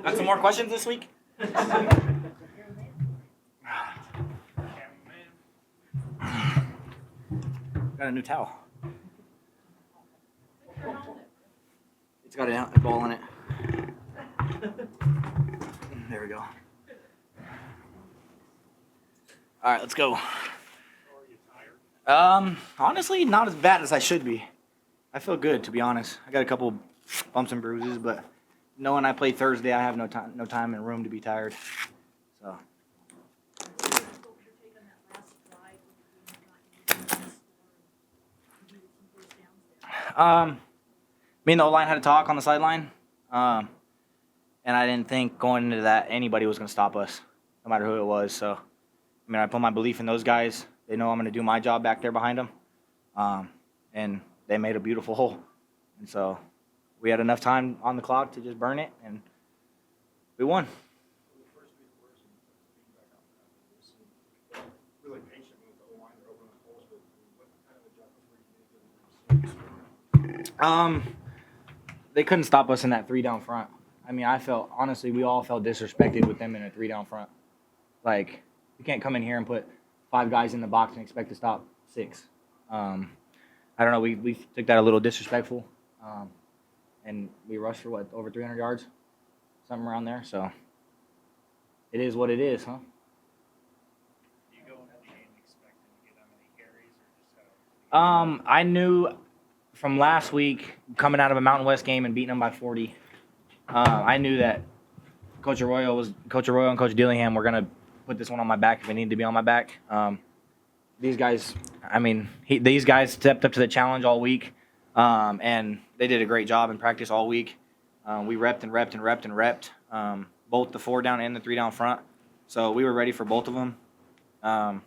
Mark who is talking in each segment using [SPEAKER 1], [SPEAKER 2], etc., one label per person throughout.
[SPEAKER 1] Got some more questions this week? Got a new towel. It's got a ball in it. There we go. All right, let's go. Honestly, not as bad as I should be. I feel good, to be honest. I got a couple bumps and bruises, but knowing I play Thursday, I have no time and room to be tired. So. Me and the O-line had a talk on the sideline, and I didn't think going into that anybody was going to stop us, no matter who it was. So, I mean, I put my belief in those guys. They know I'm going to do my job back there behind them, and they made a beautiful hole. And so we had enough time on the clock to just burn it, and we won. They couldn't stop us in that 3 down front. I mean, honestly, we all felt disrespected with them in a 3 down front. Like, you can't come in here and put 5 guys in the box and expect to stop 6. I don't know. We took that a little disrespectful, and we rushed for over 300 yards, something around there. So it is what it is, huh?
[SPEAKER 2] Do you go into the game expecting to get that many carries, or just how?
[SPEAKER 1] I knew from last week coming out of a Mountain West game and beating them by 40. I knew that Coach Arroyo and Coach Dillingham were gonna put this one on my back if it needed to be on my back. These guys, these guys stepped up to the challenge all week, and they did a great job in practice all week. We repped and repped and repped and repped, both the 4 down and the 3 down front. So we were ready for both of them. But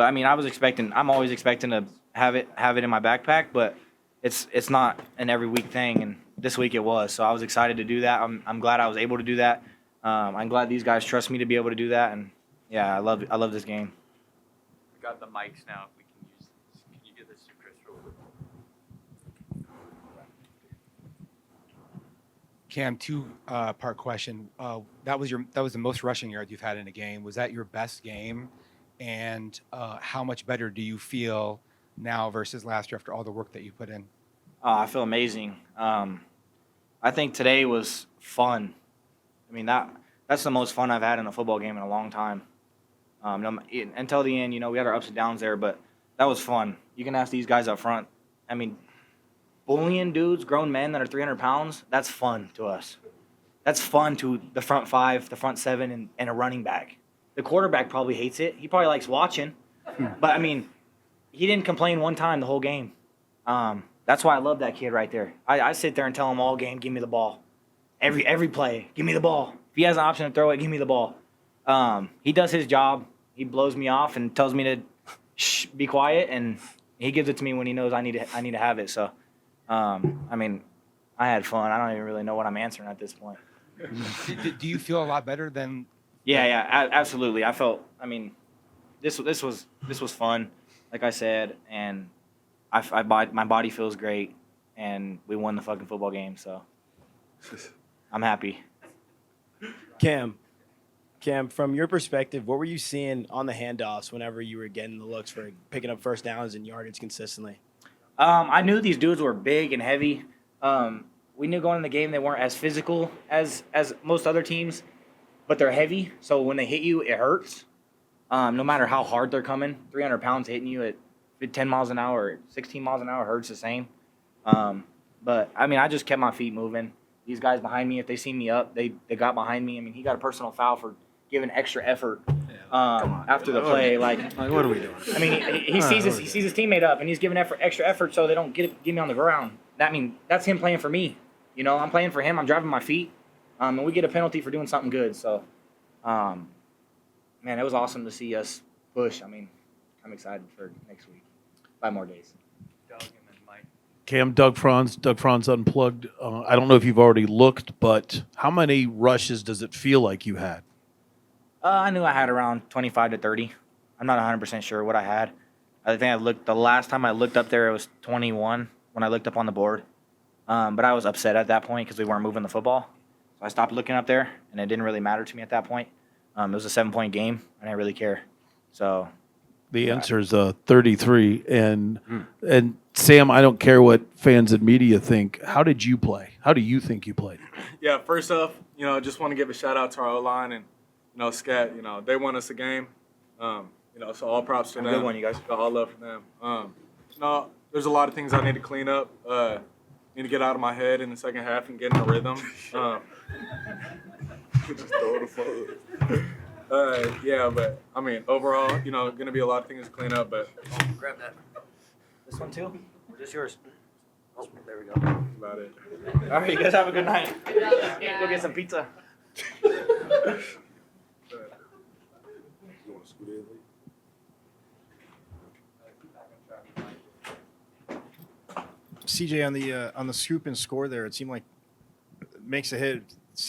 [SPEAKER 1] I mean, I'm always expecting to have it in my backpack, but it's not an every week thing, and this week it was. So I was excited to do that. I'm glad I was able to do that. I'm glad these guys trust me to be able to do that, and yeah, I love this game.
[SPEAKER 3] We got the mics now. If we can use this. Can you get this to Chris real quick?
[SPEAKER 4] Cam, two-part question. That was the most rushing yards you've had in a game. Was that your best game? And how much better do you feel now versus last year after all the work that you put in?
[SPEAKER 1] I feel amazing. I think today was fun. I mean, that's the most fun I've had in a football game in a long time. Until the end, we had our ups and downs there, but that was fun. You can ask these guys up front. I mean, bullying dudes, grown men that are 300 pounds, that's fun to us. That's fun to the front 5, the front 7, and a running back. The quarterback probably hates it. He probably likes watching. But, I mean, he didn't complain one time the whole game. That's why I love that kid right there. I sit there and tell him all game, give me the ball. Every play, give me the ball. If he has an option to throw it, give me the ball. He does his job. He blows me off and tells me to be quiet, and he gives it to me when he knows I need to have it. So, I mean, I had fun. I don't even really know what I'm answering at this point.
[SPEAKER 4] Do you feel a lot better than?
[SPEAKER 1] Yeah, absolutely. I felt. I mean, this was fun, like I said, and my body feels great, and we won the fucking football game. So, I'm happy.
[SPEAKER 5] Cam, from your perspective, what were you seeing on the handoffs whenever you were getting the looks for picking up first downs and yardage consistently?
[SPEAKER 1] I knew these dudes were big and heavy. We knew going in the game they weren't as physical as most other teams, but they're heavy. So when they hit you, it hurts. No matter how hard they're coming, 300 pounds hitting you at 10 miles an hour or 16 miles an hour hurts the same. But, I mean, I just kept my feet moving. These guys behind me, if they see me up, they got behind me. I mean, he got a personal foul for giving extra effort after the play. Like,
[SPEAKER 6] what are we doing?
[SPEAKER 1] I mean, he sees his teammate up, and he's giving extra effort so they don't get me on the ground. That's him playing for me. I'm playing for him. I'm driving my feet, and we get a penalty for doing something good. So, man, it was awesome to see us push. I mean, I'm excited for next week. 5 more days.
[SPEAKER 3] Doug and then Mike.
[SPEAKER 6] Cam, Doug Franz Unplugged. I don't know if you've already looked, but how many rushes does it feel like you had?
[SPEAKER 1] I knew I had around 25 to 30. I'm not 100% sure what I had. I think the last time I looked up there, it was 21 when I looked up on the board. But I was upset at that point because we weren't moving the football. So I stopped looking up there, and it didn't really matter to me at that point. It was a 7-point game. I didn't really care. So
[SPEAKER 6] The answer is 33. And Sam, I don't care what fans and media think. How did you play? How do you think you played?
[SPEAKER 2] Yeah, first off, just want to give a shout out to our O-line and, Scat, they won us a game. So all props to
[SPEAKER 1] Have a
[SPEAKER 2] them.
[SPEAKER 1] good one, you guys.
[SPEAKER 2] All love for them. There's a lot of things I need to clean up. Need to get out of my head in the second half and get in a rhythm. Just throw the phone. Yeah, but I mean, overall, going to be a lot of things to clean up, but
[SPEAKER 1] Grab that. This one too? Or just yours? Oh, there we go.
[SPEAKER 2] that's about it.
[SPEAKER 1] All right, you guys have a good night. Go get some pizza.
[SPEAKER 7] CJ, on the scoop and score there, it seemed like makes a hit.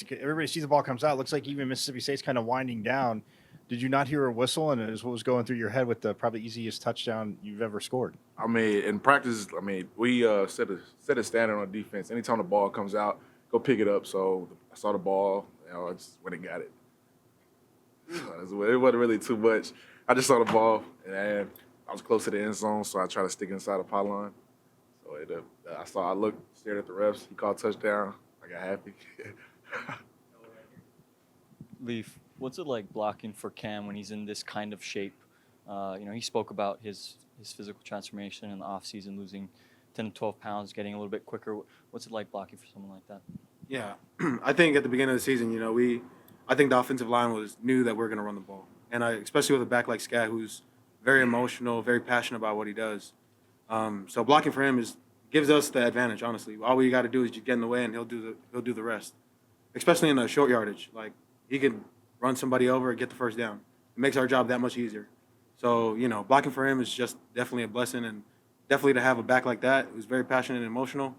[SPEAKER 7] Everybody sees the ball comes out. Looks like even Mississippi State's kind of winding down. Did you not hear a whistle? And is what was going through your head with the probably easiest touchdown you've ever scored?
[SPEAKER 8] I mean, in practice, we set a standard on defense. Anytime the ball comes out, go pick it up. So I saw the ball, I just went and got it. It wasn't really too much. I just saw the ball, and I was close to the end zone, so I tried to stick inside the pylon. So I looked, stared at the refs. He called touchdown. I got happy.
[SPEAKER 9] Leif, what's it like blocking for Cam when he's in this kind of shape? He spoke about his physical transformation in the offseason, losing 10 to 12 pounds, getting a little bit quicker. What's it like blocking for someone like that?
[SPEAKER 10] Yeah, I think at the beginning of the season, I think the offensive line knew that we're going to run the ball, and especially with a back like Scat, who's very emotional, very passionate about what he does. So blocking for him gives us the advantage. Honestly, all we got to do is just get in the way, and he'll do the rest. Especially in the short yardage, like he can run somebody over and get the first down. It makes our job that much easier. So blocking for him is just definitely a blessing, and definitely to have a back like that who's very passionate and emotional.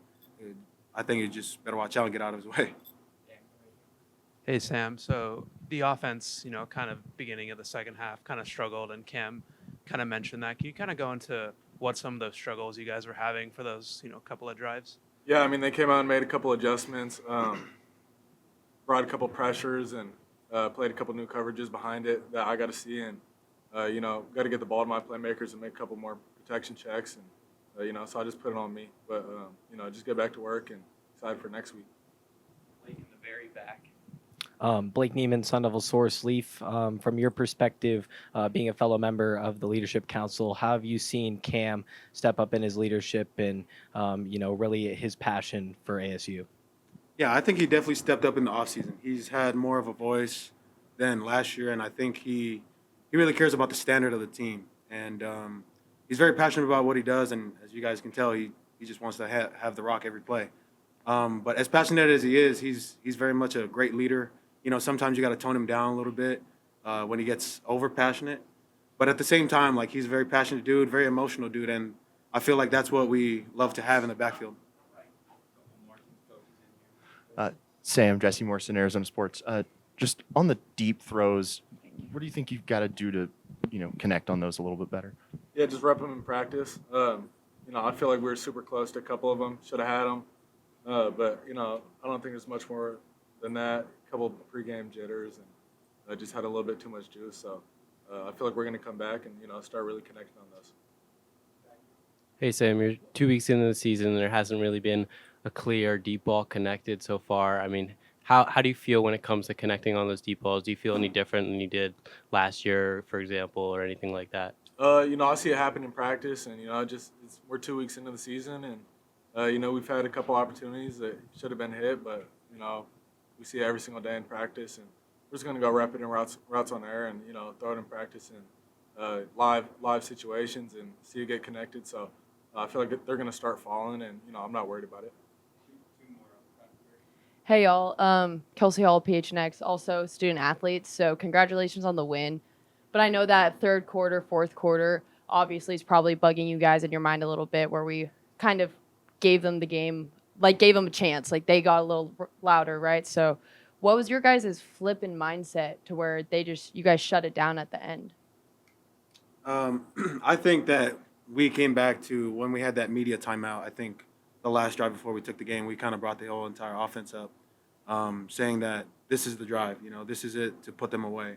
[SPEAKER 10] I think you just better watch out and get out of his way.
[SPEAKER 11] Hey, Sam. So the offense, kind of beginning of the second half kind of struggled, and Cam kind of mentioned that. Can you kind of go into what some of those struggles you guys were having for those, couple of drives?
[SPEAKER 2] Yeah, I mean, they came out and made a couple adjustments, brought a couple pressures, and played a couple new coverages behind it that I got to see. And, got to get the ball to my playmakers and make a couple more protection checks. And, so I just put it on me. But, just get back to work and excited for next week.
[SPEAKER 3] Like in the very back.
[SPEAKER 5] Blake Neiman, Sun Devil Source. Leaf, from your perspective, being a fellow member of the Leadership Council, how have you seen Cam step up in his leadership and, really his passion for ASU?
[SPEAKER 10] Yeah, I think he definitely stepped up in the offseason. He's had more of a voice than last year, and I think he really cares about the standard of the team. And he's very passionate about what he does, and as you guys can tell, he just wants to have the rock every play. But as passionate as he is, he's very much a great leader. Sometimes you got to tone him down a little bit when he gets over passionate. But at the same time, he's a very passionate dude, very emotional dude, and I feel like that's what we love to have in the backfield.
[SPEAKER 12] Sam, Jesse Morrison, Arizona Sports. Just on the deep throws, what do you think you've got to do to, connect on those a little bit better?
[SPEAKER 2] Yeah, just rep them in practice. I feel like we were super close to a couple of them. Should have had them. But, I don't think there's much more than that. A couple of pregame jitters, and I just had a little bit too much juice. So I feel like we're going to come back and, start really connecting on those.
[SPEAKER 13] Hey, Sam, you're 2 weeks into the season, and there hasn't really been a clear deep ball connected so far. I mean, how do you feel when it comes to connecting on those deep balls? Do you feel any different than you did last year, for example, or anything like that?
[SPEAKER 2] I see it happen in practice, and, we're 2 weeks into the season, and, we've had a couple opportunities that should have been hit, but, we see it every single day in practice, and we're just going to go rep it in routes on air and, throw it in practice in live situations and see it get connected. So I feel like they're going to start falling, and, I'm not worried about it.
[SPEAKER 14] Hey, y'all. Kelsey Hall, PHNX, also student athletes. So congratulations on the win. But I know that third quarter, fourth quarter, obviously is probably bugging you guys in your mind a little bit, where we kind of gave them the game, gave them a chance. They got a little louder, right? So what was your guys' flip in mindset to where you guys shut it down at the end?
[SPEAKER 10] I think that we came back to when we had that media timeout. I think the last drive before we took the game, we kind of brought the whole entire offense up. saying that this is the drive. This is it to put them away.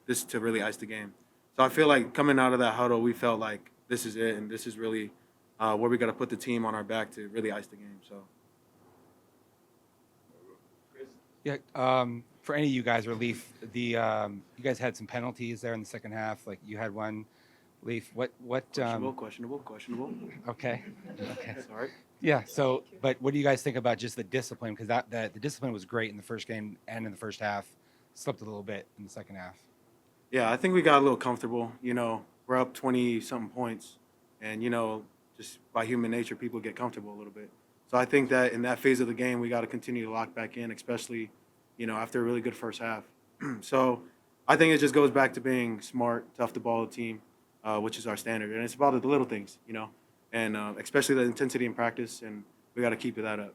[SPEAKER 10] This to really ice the game. So I feel like coming out of that huddle, we felt like this is it, and this is really where we got to put the team on our back to really ice the game. So.
[SPEAKER 4] Yeah, for any of you guys or Leaf, you guys had some penalties there in the second half. Like you had one, Leaf. What?
[SPEAKER 10] Questionable.
[SPEAKER 4] Okay.
[SPEAKER 10] Sorry.
[SPEAKER 4] Yeah. So, but what do you guys think about just the discipline? Because the discipline was great in the first game and in the first half. Slipped a little bit in the second half.
[SPEAKER 10] Yeah, I think we got a little comfortable. We're up 20-something points, and just by human nature, people get comfortable a little bit. So I think that in that phase of the game, we got to continue to lock back in, especially, after a really good first half. So I think it just goes back to being smart, tough to ball team, which is our standard. And it's about the little things, and especially the intensity in practice, and we got to keep that up.